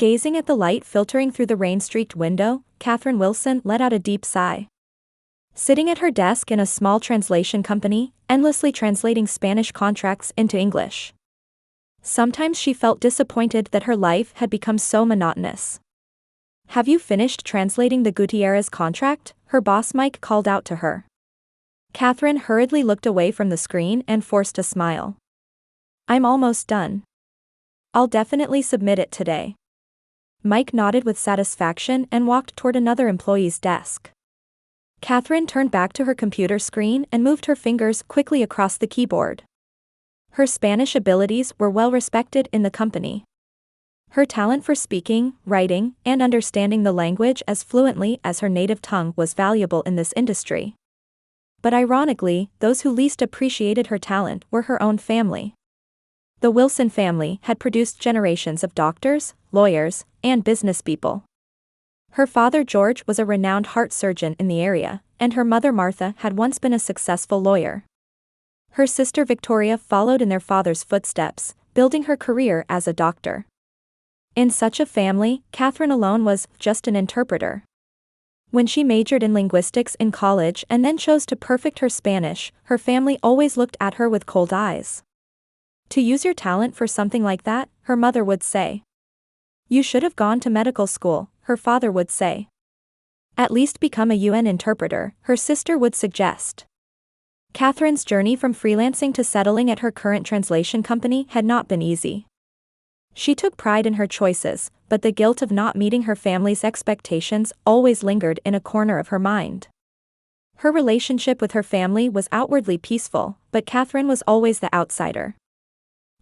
Gazing at the light filtering through the rain-streaked window, Catherine Wilson let out a deep sigh. Sitting at her desk in a small translation company, endlessly translating Spanish contracts into English. Sometimes she felt disappointed that her life had become so monotonous. "Have you finished translating the Gutierrez contract?" her boss Mike called out to her. Catherine hurriedly looked away from the screen and forced a smile. "I'm almost done. I'll definitely submit it today." Mike nodded with satisfaction and walked toward another employee's desk. Catherine turned back to her computer screen and moved her fingers quickly across the keyboard. Her Spanish abilities were well respected in the company. Her talent for speaking, writing, and understanding the language as fluently as her native tongue was valuable in this industry. But ironically, those who least appreciated her talent were her own family. The Wilson family had produced generations of doctors, lawyers, and business people. Her father George was a renowned heart surgeon in the area, and her mother Martha had once been a successful lawyer. Her sister Victoria followed in their father's footsteps, building her career as a doctor. In such a family, Catherine alone was just an interpreter. When she majored in linguistics in college and then chose to perfect her Spanish, her family always looked at her with cold eyes. "To use your talent for something like that," her mother would say. "You should have gone to medical school," her father would say. "At least become a UN interpreter," her sister would suggest. Catherine's journey from freelancing to settling at her current translation company had not been easy. She took pride in her choices, but the guilt of not meeting her family's expectations always lingered in a corner of her mind. Her relationship with her family was outwardly peaceful, but Catherine was always the outsider.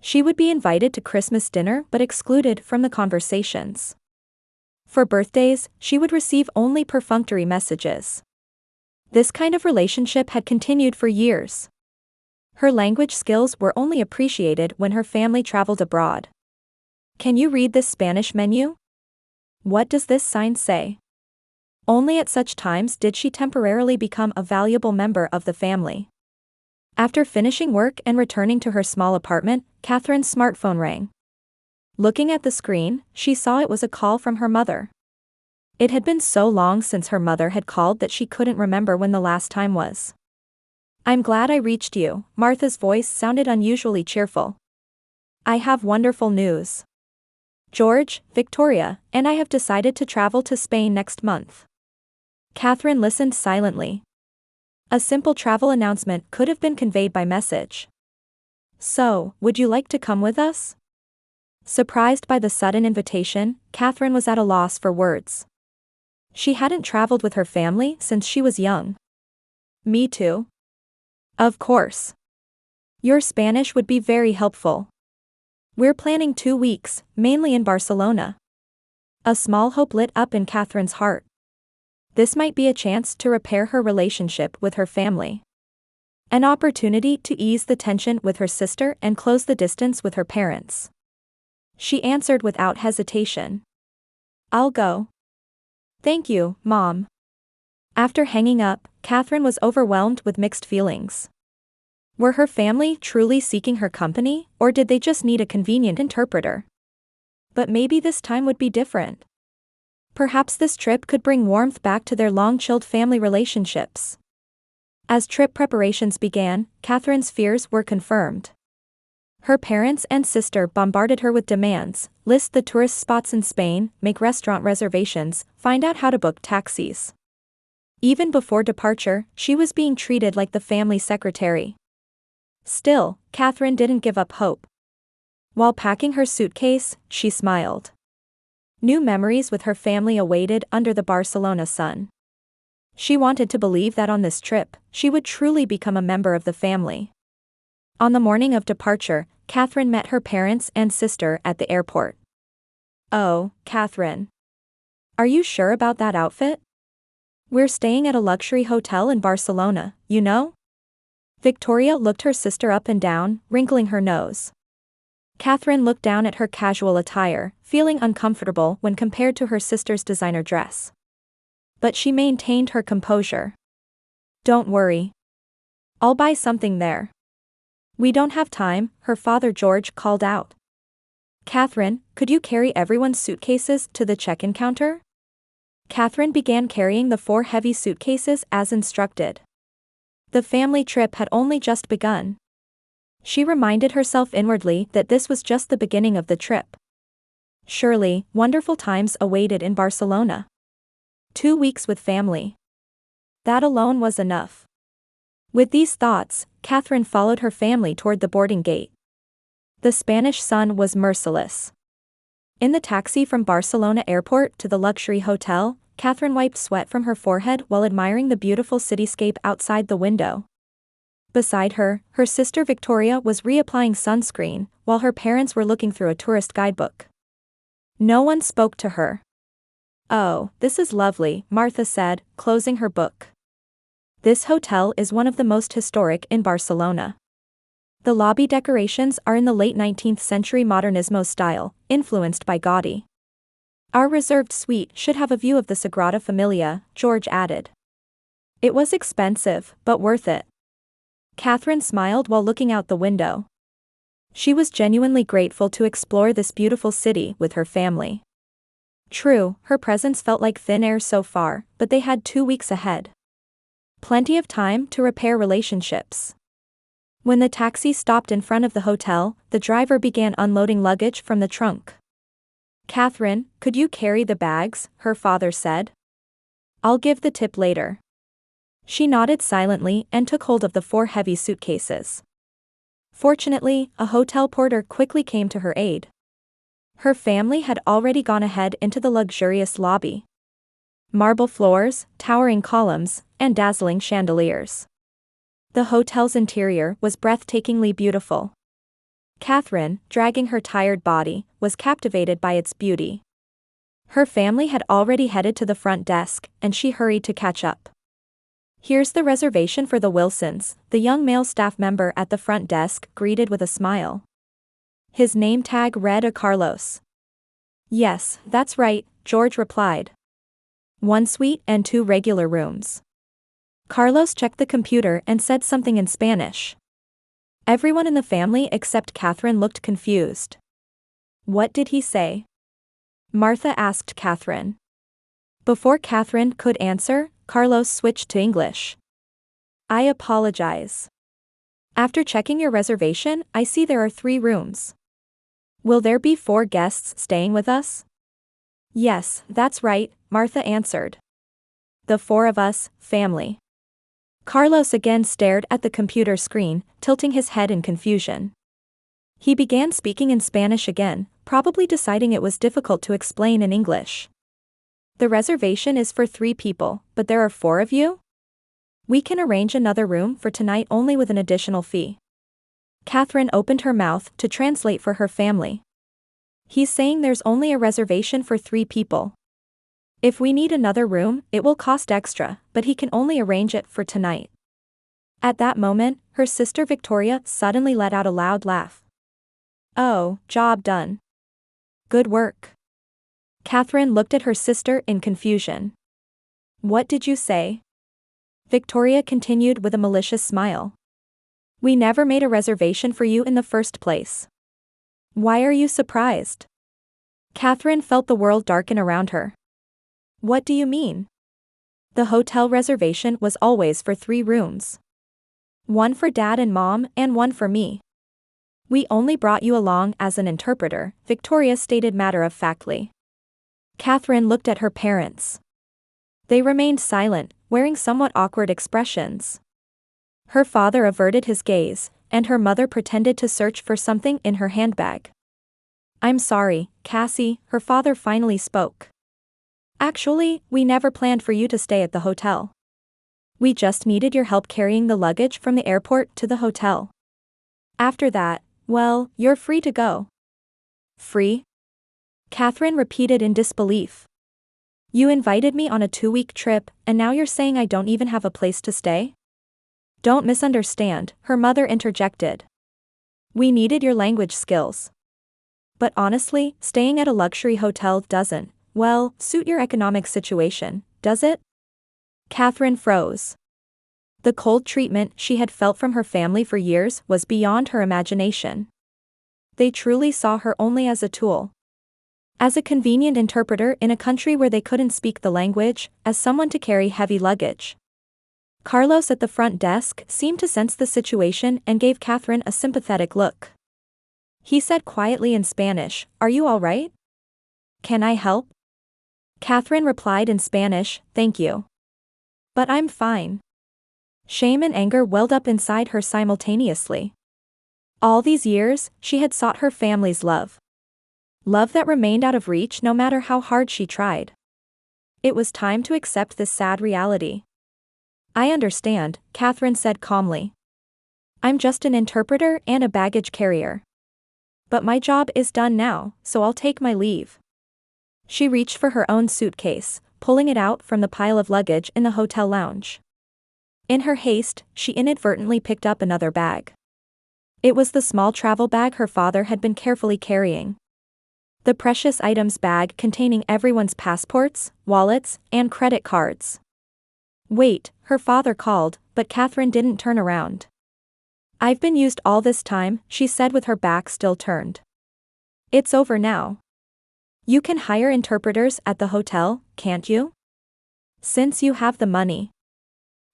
She would be invited to Christmas dinner but excluded from the conversations. For birthdays, she would receive only perfunctory messages. This kind of relationship had continued for years. Her language skills were only appreciated when her family traveled abroad. "Can you read this Spanish menu? What does this sign say?" Only at such times did she temporarily become a valuable member of the family. After finishing work and returning to her small apartment, Catherine's smartphone rang. Looking at the screen, she saw it was a call from her mother. It had been so long since her mother had called that she couldn't remember when the last time was. "I'm glad I reached you," Martha's voice sounded unusually cheerful. "I have wonderful news. George, Victoria, and I have decided to travel to Spain next month." Catherine listened silently. A simple travel announcement could have been conveyed by message. "So, would you like to come with us?" Surprised by the sudden invitation, Catherine was at a loss for words. She hadn't traveled with her family since she was young. "Me too." "Of course. Your Spanish would be very helpful. We're planning 2 weeks, mainly in Barcelona." A small hope lit up in Catherine's heart. This might be a chance to repair her relationship with her family. An opportunity to ease the tension with her sister and close the distance with her parents. She answered without hesitation. "I'll go." "Thank you, Mom." After hanging up, Catherine was overwhelmed with mixed feelings. Were her family truly seeking her company, or did they just need a convenient interpreter? But maybe this time would be different. Perhaps this trip could bring warmth back to their long-chilled family relationships. As trip preparations began, Catherine's fears were confirmed. Her parents and sister bombarded her with demands: list the tourist spots in Spain, make restaurant reservations, find out how to book taxis. Even before departure, she was being treated like the family secretary. Still, Catherine didn't give up hope. While packing her suitcase, she smiled. New memories with her family awaited under the Barcelona sun. She wanted to believe that on this trip, she would truly become a member of the family. On the morning of departure, Catherine met her parents and sister at the airport. "Oh, Catherine. Are you sure about that outfit? We're staying at a luxury hotel in Barcelona, you know?" Victoria looked her sister up and down, wrinkling her nose. Catherine looked down at her casual attire, feeling uncomfortable when compared to her sister's designer dress. But she maintained her composure. "Don't worry. I'll buy something there." "We don't have time," her father George called out. Catherine, could you carry everyone's suitcases to the check-in counter? Catherine began carrying the 4 heavy suitcases as instructed. The family trip had only just begun. She reminded herself inwardly that this was just the beginning of the trip. Surely, wonderful times awaited in Barcelona. 2 weeks with family. That alone was enough. With these thoughts, Catherine followed her family toward the boarding gate. The Spanish sun was merciless. In the taxi from Barcelona airport to the luxury hotel, Catherine wiped sweat from her forehead while admiring the beautiful cityscape outside the window. Beside her, her sister Victoria was reapplying sunscreen, while her parents were looking through a tourist guidebook. No one spoke to her. "Oh, this is lovely," Martha said, closing her book. "This hotel is one of the most historic in Barcelona. The lobby decorations are in the late 19th century Modernismo style, influenced by Gaudi. Our reserved suite should have a view of the Sagrada Familia," George added. It was expensive, but worth it. Catherine smiled while looking out the window. She was genuinely grateful to explore this beautiful city with her family. True, her presence felt like thin air so far, but they had 2 weeks ahead. Plenty of time to repair relationships. When the taxi stopped in front of the hotel, the driver began unloading luggage from the trunk. "Catherine, could you carry the bags?" her father said. "I'll give the tip later." She nodded silently and took hold of the 4 heavy suitcases. Fortunately, a hotel porter quickly came to her aid. Her family had already gone ahead into the luxurious lobby. Marble floors, towering columns, and dazzling chandeliers. The hotel's interior was breathtakingly beautiful. Catherine, dragging her tired body, was captivated by its beauty. Her family had already headed to the front desk, and she hurried to catch up. "Here's the reservation for the Wilsons," the young male staff member at the front desk greeted with a smile. His name tag read a Carlos. "Yes, that's right," George replied. 1 suite and 2 regular rooms. Carlos checked the computer and said something in Spanish. Everyone in the family except Catherine looked confused. "What did he say?" Martha asked Catherine. Before Catherine could answer, Carlos switched to English. "I apologize. After checking your reservation, I see there are 3 rooms. Will there be 4 guests staying with us?" "Yes, that's right," Martha answered. "The 4 of us, family." Carlos again stared at the computer screen, tilting his head in confusion. He began speaking in Spanish again, probably deciding it was difficult to explain in English. "The reservation is for 3 people, but there are 4 of you? We can arrange another room for tonight only with an additional fee." Catherine opened her mouth to translate for her family. "He's saying there's only a reservation for 3 people. If we need another room, it will cost extra, but he can only arrange it for tonight." At that moment, her sister Victoria suddenly let out a loud laugh. "Oh, job done. Good work." Catherine looked at her sister in confusion. "What did you say?" Victoria continued with a malicious smile. "We never made a reservation for you in the first place. Why are you surprised?" Catherine felt the world darken around her. "What do you mean?" "The hotel reservation was always for 3 rooms. 1 for Dad and Mom and 1 for me. We only brought you along as an interpreter," Victoria stated matter-of-factly. Catherine looked at her parents. They remained silent, wearing somewhat awkward expressions. Her father averted his gaze, and her mother pretended to search for something in her handbag. "I'm sorry, Cassie," her father finally spoke. "Actually, we never planned for you to stay at the hotel. We just needed your help carrying the luggage from the airport to the hotel. After that, well, you're free to go." "Free?" Catherine repeated in disbelief. "You invited me on a 2-week trip, and now you're saying I don't even have a place to stay?" "Don't misunderstand," her mother interjected. "We needed your language skills. But honestly, staying at a luxury hotel doesn't, well, suit your economic situation, does it?" Catherine froze. The cold treatment she had felt from her family for years was beyond her imagination. They truly saw her only as a tool. As a convenient interpreter in a country where they couldn't speak the language, as someone to carry heavy luggage. Carlos at the front desk seemed to sense the situation and gave Catherine a sympathetic look. He said quietly in Spanish, "Are you all right? Can I help?" Catherine replied in Spanish, "Thank you. But I'm fine." Shame and anger welled up inside her simultaneously. All these years, she had sought her family's love. Love that remained out of reach no matter how hard she tried. It was time to accept this sad reality. "I understand," Catherine said calmly. "I'm just an interpreter and a baggage carrier. But my job is done now, so I'll take my leave." She reached for her own suitcase, pulling it out from the pile of luggage in the hotel lounge. In her haste, she inadvertently picked up another bag. It was the small travel bag her father had been carefully carrying. The precious items bag containing everyone's passports, wallets, and credit cards. "Wait," her father called, but Catherine didn't turn around. "I've been used all this time," she said with her back still turned. "It's over now. You can hire interpreters at the hotel, can't you? Since you have the money."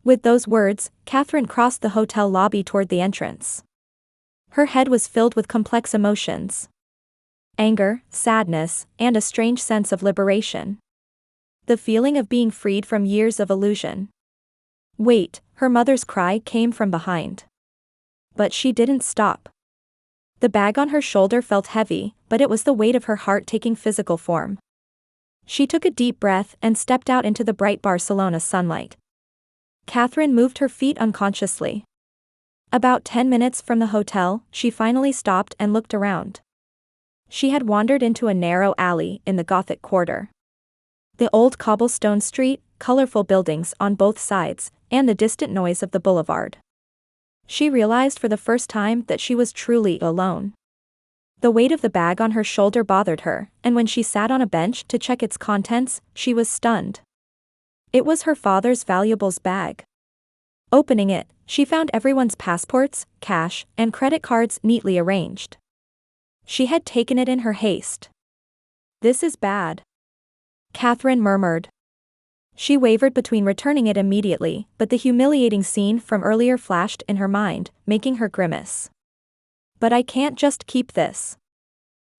With those words, Catherine crossed the hotel lobby toward the entrance. Her head was filled with complex emotions. Anger, sadness, and a strange sense of liberation. The feeling of being freed from years of illusion. "Wait," her mother's cry came from behind. But she didn't stop. The bag on her shoulder felt heavy, but it was the weight of her heart taking physical form. She took a deep breath and stepped out into the bright Barcelona sunlight. Catherine moved her feet unconsciously. About 10 minutes from the hotel, she finally stopped and looked around. She had wandered into a narrow alley in the Gothic quarter. The old cobblestone street, colorful buildings on both sides, and the distant noise of the boulevard. She realized for the first time that she was truly alone. The weight of the bag on her shoulder bothered her, and when she sat on a bench to check its contents, she was stunned. It was her father's valuables bag. Opening it, she found everyone's passports, cash, and credit cards neatly arranged. She had taken it in her haste. "This is bad," Catherine murmured. She wavered between returning it immediately, but the humiliating scene from earlier flashed in her mind, making her grimace. "But I can't just keep this."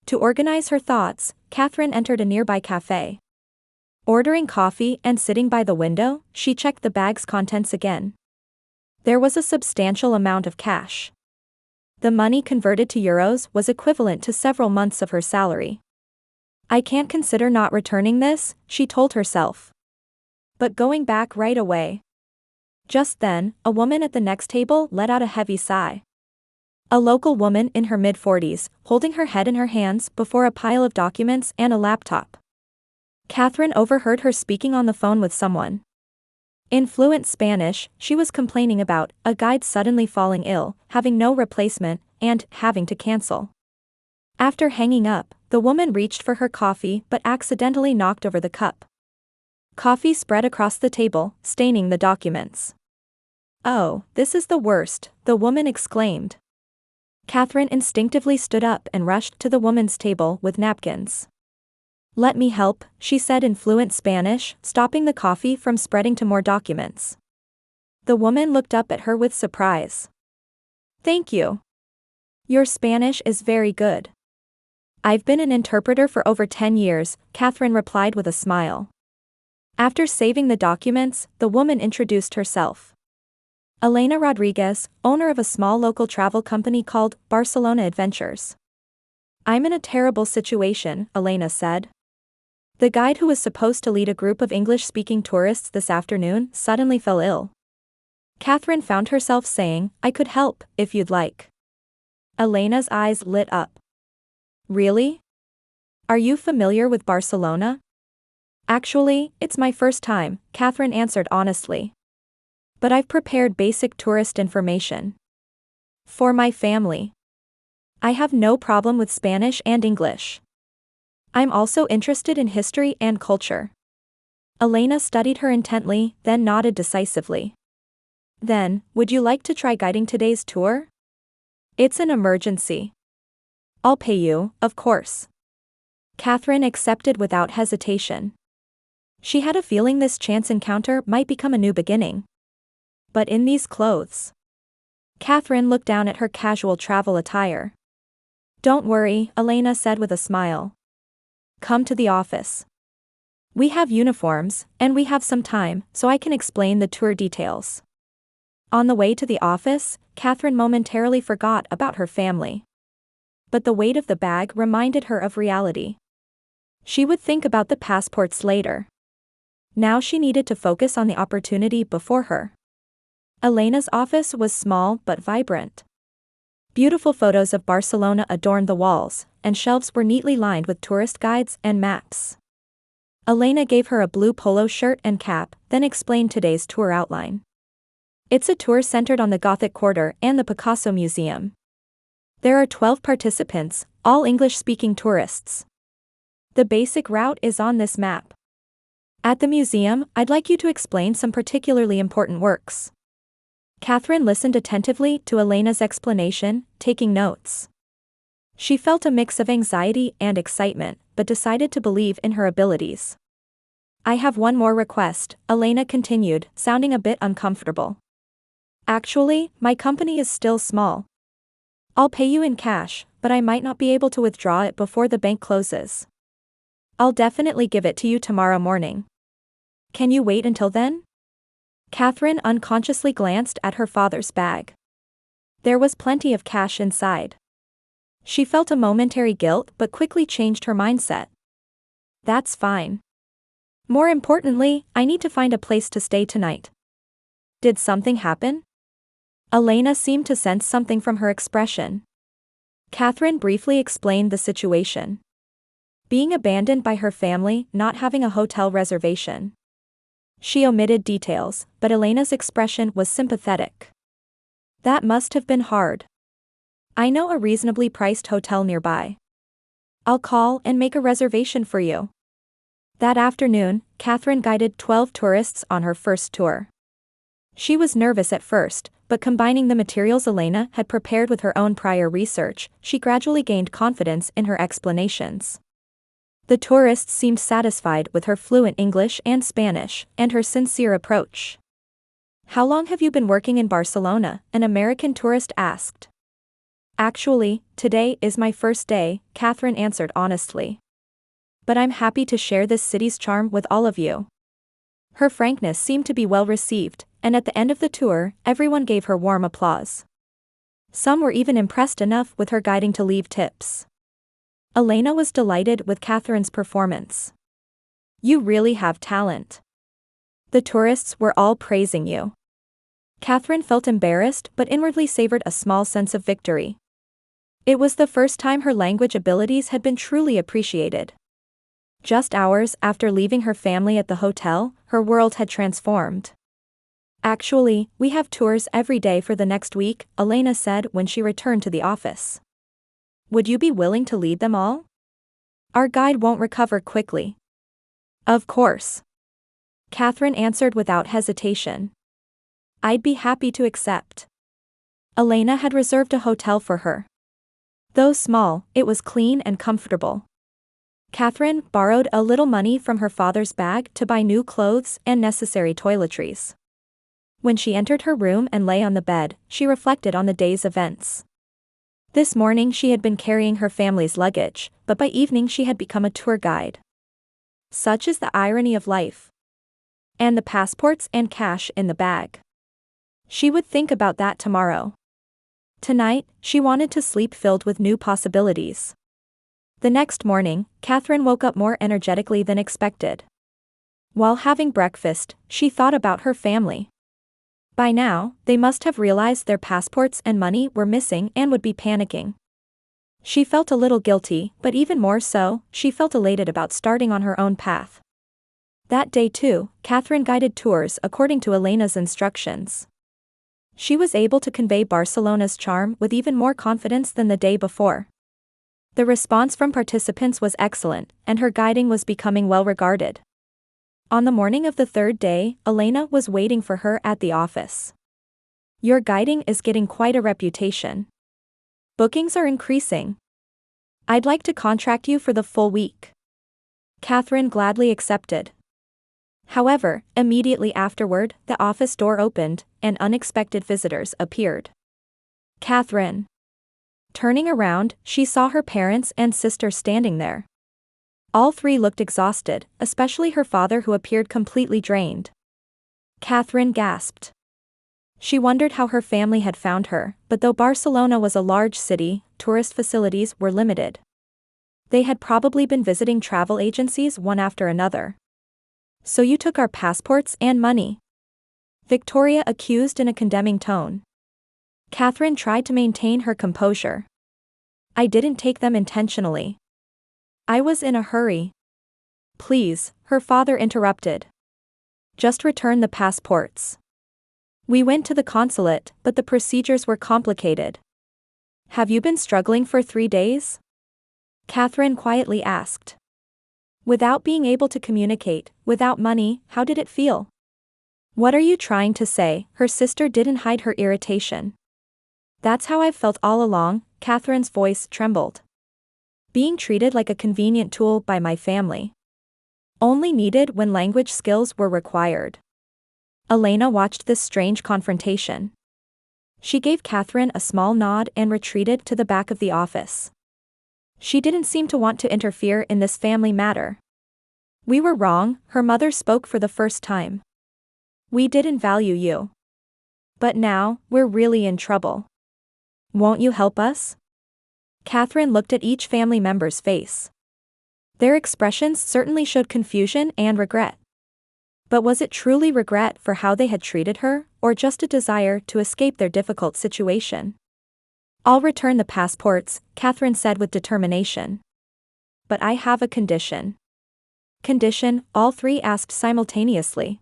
To organize her thoughts, Catherine entered a nearby cafe. Ordering coffee and sitting by the window, she checked the bag's contents again. There was a substantial amount of cash. The money converted to euros was equivalent to several months of her salary. "I can't consider not returning this," she told herself. "But going back right away." Just then, a woman at the next table let out a heavy sigh. A local woman in her mid-40s, holding her head in her hands before a pile of documents and a laptop. Catherine overheard her speaking on the phone with someone. In fluent Spanish, she was complaining about a guide suddenly falling ill, having no replacement, and having to cancel. After hanging up, the woman reached for her coffee but accidentally knocked over the cup. Coffee spread across the table, staining the documents. "Oh, this is the worst," the woman exclaimed. Catherine instinctively stood up and rushed to the woman's table with napkins. "Let me help," she said in fluent Spanish, stopping the coffee from spreading to more documents. The woman looked up at her with surprise. "Thank you. Your Spanish is very good." "I've been an interpreter for over 10 years, Catherine replied with a smile. After saving the documents, the woman introduced herself. "Elena Rodriguez, owner of a small local travel company called Barcelona Adventures." "I'm in a terrible situation," Elena said. "The guide who was supposed to lead a group of English-speaking tourists this afternoon suddenly fell ill." Catherine found herself saying, "I could help, if you'd like." Elena's eyes lit up. "Really? Are you familiar with Barcelona?" "Actually, it's my first time," Catherine answered honestly. "But I've prepared basic tourist information. For my family. I have no problem with Spanish and English. I'm also interested in history and culture." Elena studied her intently, then nodded decisively. "Then, would you like to try guiding today's tour? It's an emergency." I'll pay you, of course. Catherine accepted without hesitation. She had a feeling this chance encounter might become a new beginning. But in these clothes. Catherine looked down at her casual travel attire. Don't worry, Elena said with a smile. Come to the office. We have uniforms, and we have some time, so I can explain the tour details. On the way to the office, Catherine momentarily forgot about her family. But the weight of the bag reminded her of reality. She would think about the passports later. Now she needed to focus on the opportunity before her. Elena's office was small but vibrant. Beautiful photos of Barcelona adorned the walls, and shelves were neatly lined with tourist guides and maps. Elena gave her a blue polo shirt and cap, then explained today's tour outline. It's a tour centered on the Gothic Quarter and the Picasso Museum. There are 12 participants, all English-speaking tourists. The basic route is on this map. At the museum, I'd like you to explain some particularly important works. Catherine listened attentively to Elena's explanation, taking notes. She felt a mix of anxiety and excitement, but decided to believe in her abilities. I have one more request, Elena continued, sounding a bit uncomfortable. Actually, my company is still small. I'll pay you in cash, but I might not be able to withdraw it before the bank closes. I'll definitely give it to you tomorrow morning. Can you wait until then? Catherine unconsciously glanced at her father's bag. There was plenty of cash inside. She felt a momentary guilt but quickly changed her mindset. That's fine. More importantly, I need to find a place to stay tonight. Did something happen? Elena seemed to sense something from her expression. Catherine briefly explained the situation. Being abandoned by her family, not having a hotel reservation. She omitted details, but Elena's expression was sympathetic. That must have been hard. I know a reasonably priced hotel nearby. I'll call and make a reservation for you. That afternoon, Catherine guided 12 tourists on her first tour. She was nervous at first, but combining the materials Elena had prepared with her own prior research, she gradually gained confidence in her explanations. The tourists seemed satisfied with her fluent English and Spanish, and her sincere approach. How long have you been working in Barcelona? An American tourist asked. Actually, today is my first day, Catherine answered honestly. But I'm happy to share this city's charm with all of you. Her frankness seemed to be well received, and at the end of the tour, everyone gave her warm applause. Some were even impressed enough with her guiding to leave tips. Elena was delighted with Catherine's performance. You really have talent. The tourists were all praising you. Catherine felt embarrassed but inwardly savored a small sense of victory. It was the first time her language abilities had been truly appreciated. Just hours after leaving her family at the hotel, her world had transformed. Actually, we have tours every day for the next week, Elena said when she returned to the office. Would you be willing to lead them all? Our guide won't recover quickly. Of course. Catherine answered without hesitation. I'd be happy to accept. Elena had reserved a hotel for her. Though small, it was clean and comfortable. Catherine borrowed a little money from her father's bag to buy new clothes and necessary toiletries. When she entered her room and lay on the bed, she reflected on the day's events. This morning she had been carrying her family's luggage, but by evening she had become a tour guide. Such is the irony of life. And the passports and cash in the bag. She would think about that tomorrow. Tonight, she wanted to sleep filled with new possibilities. The next morning, Catherine woke up more energetically than expected. While having breakfast, she thought about her family. By now, they must have realized their passports and money were missing and would be panicking. She felt a little guilty, but even more so, she felt elated about starting on her own path. That day too, Catherine guided tours according to Elena's instructions. She was able to convey Barcelona's charm with even more confidence than the day before. The response from participants was excellent, and her guiding was becoming well regarded. On the morning of the third day, Elena was waiting for her at the office. Your guiding is getting quite a reputation. Bookings are increasing. I'd like to contract you for the full week. Catherine gladly accepted. However, immediately afterward, the office door opened, and unexpected visitors appeared. Catherine. Turning around, she saw her parents and sister standing there. All three looked exhausted, especially her father, who appeared completely drained. Catherine gasped. She wondered how her family had found her, but though Barcelona was a large city, tourist facilities were limited. They had probably been visiting travel agencies one after another. So you took our passports and money? Victoria accused in a condemning tone. Catherine tried to maintain her composure. I didn't take them intentionally. I was in a hurry. Please, her father interrupted. Just return the passports. We went to the consulate, but the procedures were complicated. Have you been struggling for 3 days? Catherine quietly asked. Without being able to communicate, without money, how did it feel? What are you trying to say? Her sister didn't hide her irritation. That's how I've felt all along, Catherine's voice trembled. Being treated like a convenient tool by my family. Only needed when language skills were required. Elena watched this strange confrontation. She gave Catherine a small nod and retreated to the back of the office. She didn't seem to want to interfere in this family matter. We were wrong, her mother spoke for the first time. We didn't value you. But now, we're really in trouble. Won't you help us? Catherine looked at each family member's face. Their expressions certainly showed confusion and regret. But was it truly regret for how they had treated her, or just a desire to escape their difficult situation? I'll return the passports, Catherine said with determination. But I have a condition. Condition? All three asked simultaneously.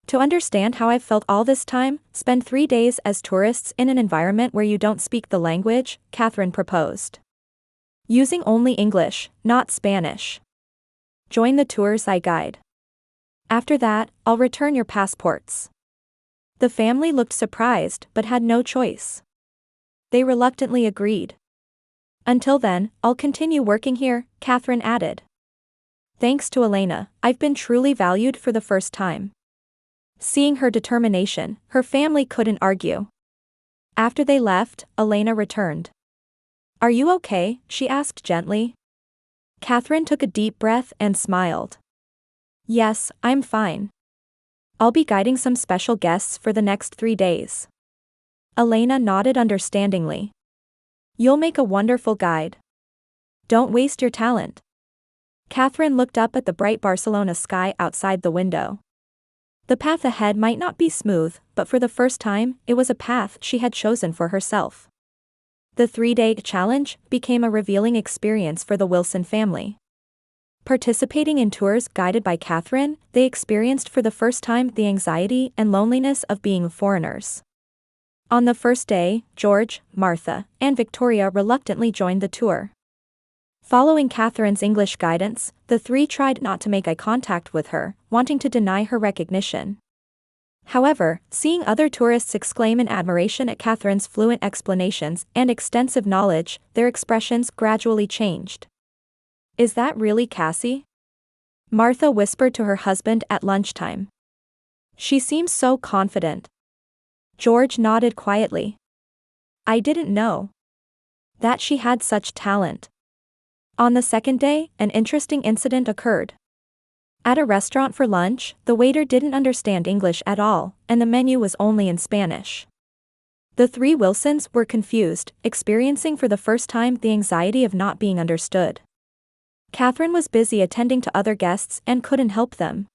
To understand how I've felt all this time, spend 3 days as tourists in an environment where you don't speak the language, Catherine proposed. Using only English, not Spanish. Join the tours I guide. After that, I'll return your passports. The family looked surprised but had no choice. They reluctantly agreed. Until then, I'll continue working here, Catherine added. Thanks to Elena, I've been truly valued for the first time. Seeing her determination, her family couldn't argue. After they left, Elena returned. Are you okay? She asked gently. Catherine took a deep breath and smiled. Yes, I'm fine. I'll be guiding some special guests for the next 3 days. Elena nodded understandingly. You'll make a wonderful guide. Don't waste your talent. Catherine looked up at the bright Barcelona sky outside the window. The path ahead might not be smooth, but for the first time, it was a path she had chosen for herself. The 3-day challenge became a revealing experience for the Wilson family. Participating in tours guided by Catherine, they experienced for the first time the anxiety and loneliness of being foreigners. On the first day, George, Martha, and Victoria reluctantly joined the tour. Following Catherine's English guidance, the three tried not to make eye contact with her, wanting to deny her recognition. However, seeing other tourists exclaim in admiration at Catherine's fluent explanations and extensive knowledge, their expressions gradually changed. Is that really Cassie? Martha whispered to her husband at lunchtime. She seems so confident. George nodded quietly. I didn't know that she had such talent. On the second day, an interesting incident occurred. At a restaurant for lunch, the waiter didn't understand English at all, and the menu was only in Spanish. The three Wilsons were confused, experiencing for the first time the anxiety of not being understood. Catherine was busy attending to other guests and couldn't help them.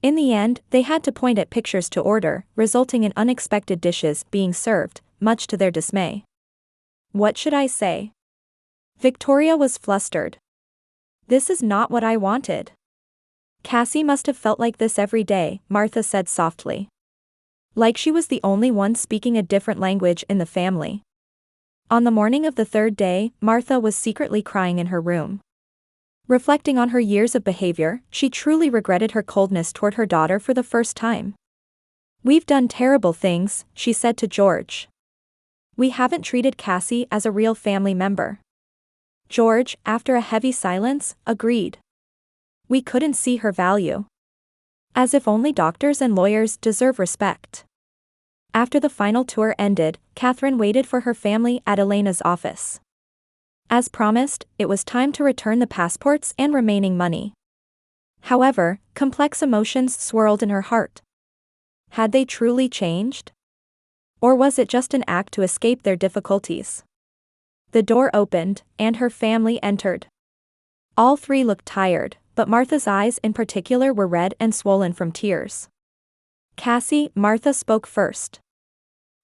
In the end, they had to point at pictures to order, resulting in unexpected dishes being served, much to their dismay. What should I say? Victoria was flustered. This is not what I wanted. Cassie must have felt like this every day, Martha said softly. Like she was the only one speaking a different language in the family. On the morning of the third day, Martha was secretly crying in her room. Reflecting on her years of behavior, she truly regretted her coldness toward her daughter for the first time. We've done terrible things, she said to George. We haven't treated Cassie as a real family member. George, after a heavy silence, agreed. We couldn't see her value. As if only doctors and lawyers deserve respect. After the final tour ended, Catherine waited for her family at Elena's office. As promised, it was time to return the passports and remaining money. However, complex emotions swirled in her heart. Had they truly changed? Or was it just an act to escape their difficulties? The door opened, and her family entered. All three looked tired, but Martha's eyes in particular were red and swollen from tears. Cassie, Martha spoke first.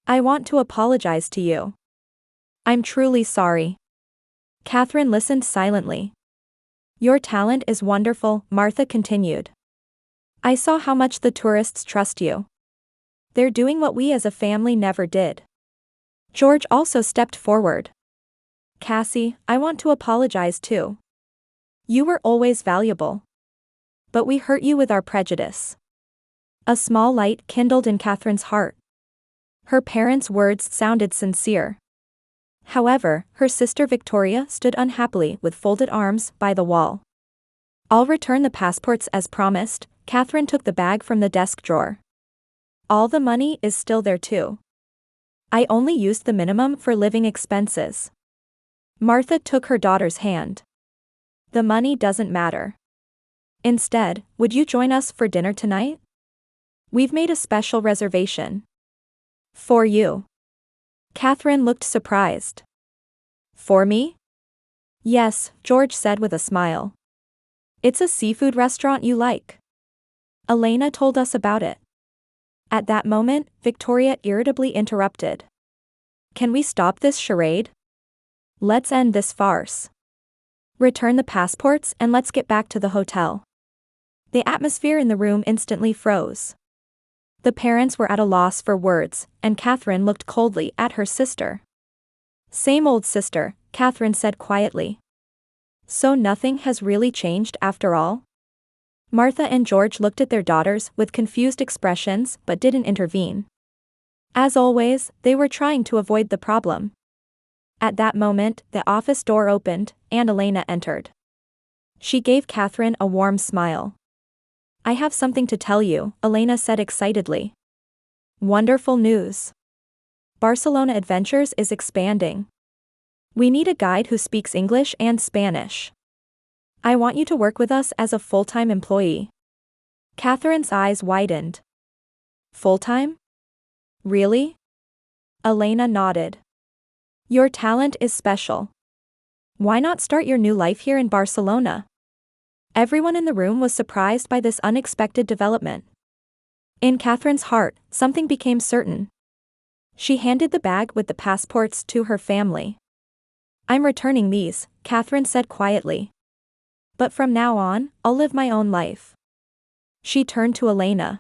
I want to apologize to you. I'm truly sorry. Catherine listened silently. Your talent is wonderful, Martha continued. I saw how much the tourists trust you. They're doing what we as a family never did. George also stepped forward. Cassie, I want to apologize too. You were always valuable. But we hurt you with our prejudice. A small light kindled in Catherine's heart. Her parents' words sounded sincere. However, her sister Victoria stood unhappily with folded arms by the wall. I'll return the passports as promised, Catherine took the bag from the desk drawer. All the money is still there too. I only used the minimum for living expenses. Martha took her daughter's hand. The money doesn't matter. Instead, would you join us for dinner tonight? We've made a special reservation. For you. Catherine looked surprised. For me? Yes, George said with a smile. It's a seafood restaurant you like. Elena told us about it. At that moment, Victoria irritably interrupted. Can we stop this charade? Let's end this farce. Return the passports and let's get back to the hotel. The atmosphere in the room instantly froze. The parents were at a loss for words, and Catherine looked coldly at her sister. Same old sister, Catherine said quietly. So nothing has really changed after all? Martha and George looked at their daughters with confused expressions but didn't intervene. As always, they were trying to avoid the problem. At that moment, the office door opened, and Elena entered. She gave Catherine a warm smile. I have something to tell you, Elena said excitedly. Wonderful news. Barcelona Adventures is expanding. We need a guide who speaks English and Spanish. I want you to work with us as a full-time employee. Catherine's eyes widened. Full-time? Really? Elena nodded. Your talent is special. Why not start your new life here in Barcelona? Everyone in the room was surprised by this unexpected development. In Catherine's heart, something became certain. She handed the bag with the passports to her family. I'm returning these, Catherine said quietly. But from now on, I'll live my own life. She turned to Elena.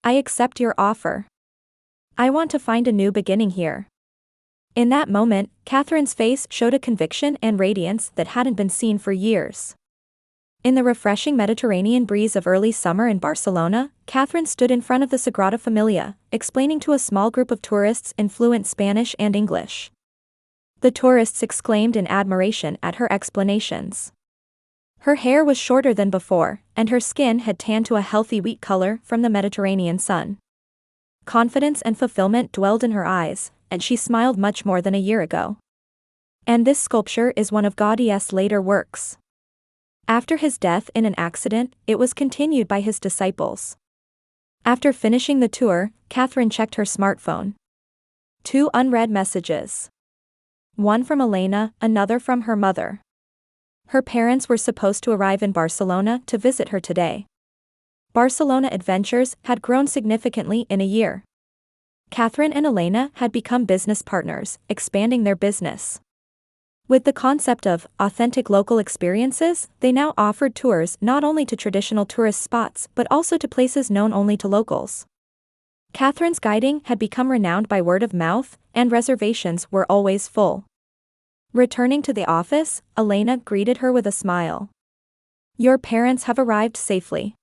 I accept your offer. I want to find a new beginning here. In that moment, Catherine's face showed a conviction and radiance that hadn't been seen for years. In the refreshing Mediterranean breeze of early summer in Barcelona, Catherine stood in front of the Sagrada Familia, explaining to a small group of tourists in fluent Spanish and English. The tourists exclaimed in admiration at her explanations. Her hair was shorter than before, and her skin had tanned to a healthy wheat color from the Mediterranean sun. Confidence and fulfillment dwelled in her eyes, and she smiled much more than a year ago. And this sculpture is one of Gaudi's later works. After his death in an accident, it was continued by his disciples. After finishing the tour, Catherine checked her smartphone. 2 unread messages. One from Elena, another from her mother. Her parents were supposed to arrive in Barcelona to visit her today. Barcelona Adventures had grown significantly in a year. Catherine and Elena had become business partners, expanding their business. With the concept of authentic local experiences, they now offered tours not only to traditional tourist spots but also to places known only to locals. Catherine's guiding had become renowned by word of mouth, and reservations were always full. Returning to the office, Elena greeted her with a smile. Your parents have arrived safely.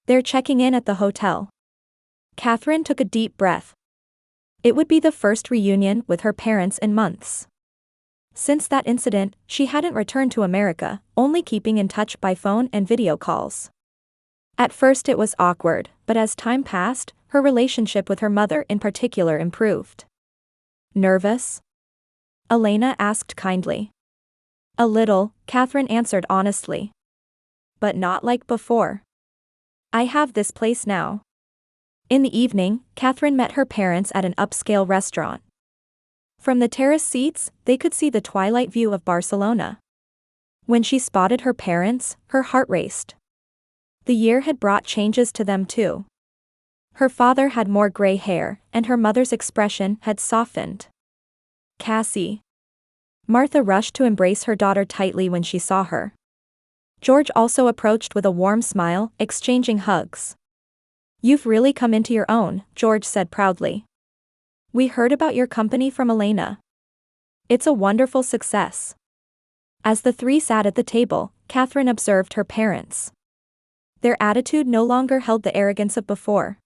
They're checking in at the hotel. Catherine took a deep breath. It would be the first reunion with her parents in months. Since that incident, she hadn't returned to America, only keeping in touch by phone and video calls. At first it was awkward, but as time passed, her relationship with her mother in particular improved. Nervous? Elena asked kindly. A little, Catherine answered honestly. But not like before. I have this place now. In the evening, Catherine met her parents at an upscale restaurant. From the terrace seats, they could see the twilight view of Barcelona. When she spotted her parents, her heart raced. The year had brought changes to them too. Her father had more gray hair, and her mother's expression had softened. Cassie. Martha rushed to embrace her daughter tightly when she saw her. George also approached with a warm smile, exchanging hugs. You've really come into your own, George said proudly. We heard about your company from Elena. It's a wonderful success. As the three sat at the table, Catherine observed her parents. Their attitude no longer held the arrogance of before.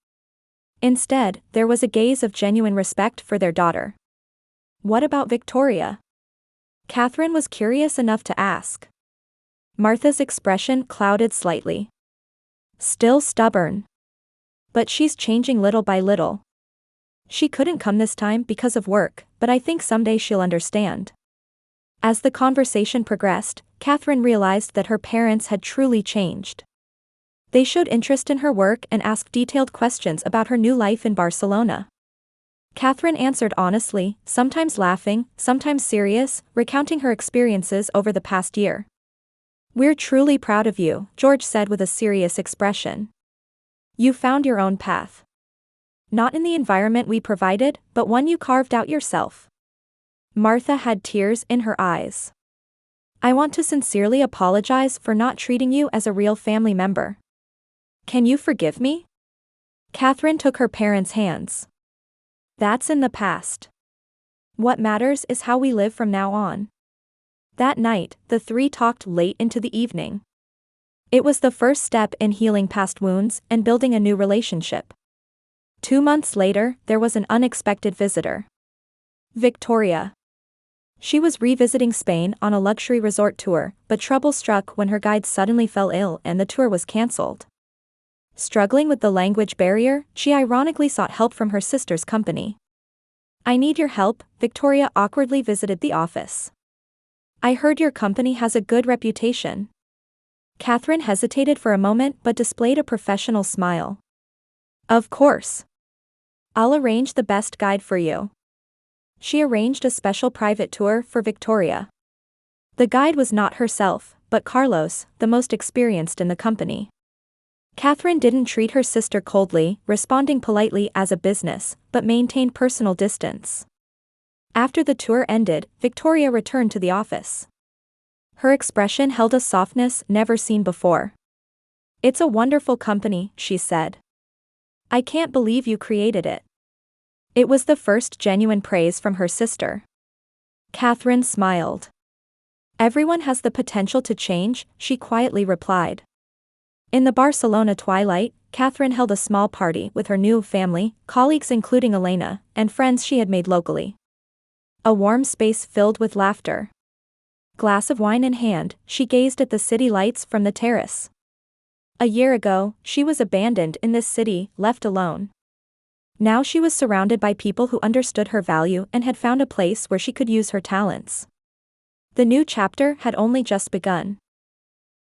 Instead, there was a gaze of genuine respect for their daughter. What about Victoria? Catherine was curious enough to ask. Martha's expression clouded slightly. Still stubborn. But she's changing little by little. She couldn't come this time because of work, but I think someday she'll understand. As the conversation progressed, Catherine realized that her parents had truly changed. They showed interest in her work and asked detailed questions about her new life in Barcelona. Catherine answered honestly, sometimes laughing, sometimes serious, recounting her experiences over the past year. We're truly proud of you, George said with a serious expression. You found your own path. Not in the environment we provided, but one you carved out yourself. Martha had tears in her eyes. I want to sincerely apologize for not treating you as a real family member. Can you forgive me? Catherine took her parents' hands. That's in the past. What matters is how we live from now on. That night, the three talked late into the evening. It was the first step in healing past wounds and building a new relationship. 2 months later, there was an unexpected visitor. Victoria. She was revisiting Spain on a luxury resort tour, but trouble struck when her guide suddenly fell ill and the tour was cancelled. Struggling with the language barrier, she ironically sought help from her sister's company. I need your help, Victoria awkwardly visited the office. I heard your company has a good reputation. Catherine hesitated for a moment but displayed a professional smile. Of course. I'll arrange the best guide for you. She arranged a special private tour for Victoria. The guide was not herself, but Carlos, the most experienced in the company. Catherine didn't treat her sister coldly, responding politely as a business, but maintained personal distance. After the tour ended, Victoria returned to the office. Her expression held a softness never seen before. It's a wonderful company, she said. I can't believe you created it. It was the first genuine praise from her sister. Catherine smiled. Everyone has the potential to change, she quietly replied. In the Barcelona twilight, Catherine held a small party with her new family, colleagues including Elena, and friends she had made locally. A warm space filled with laughter. Glass of wine in hand, she gazed at the city lights from the terrace. A year ago, she was abandoned in this city, left alone. Now she was surrounded by people who understood her value and had found a place where she could use her talents. The new chapter had only just begun.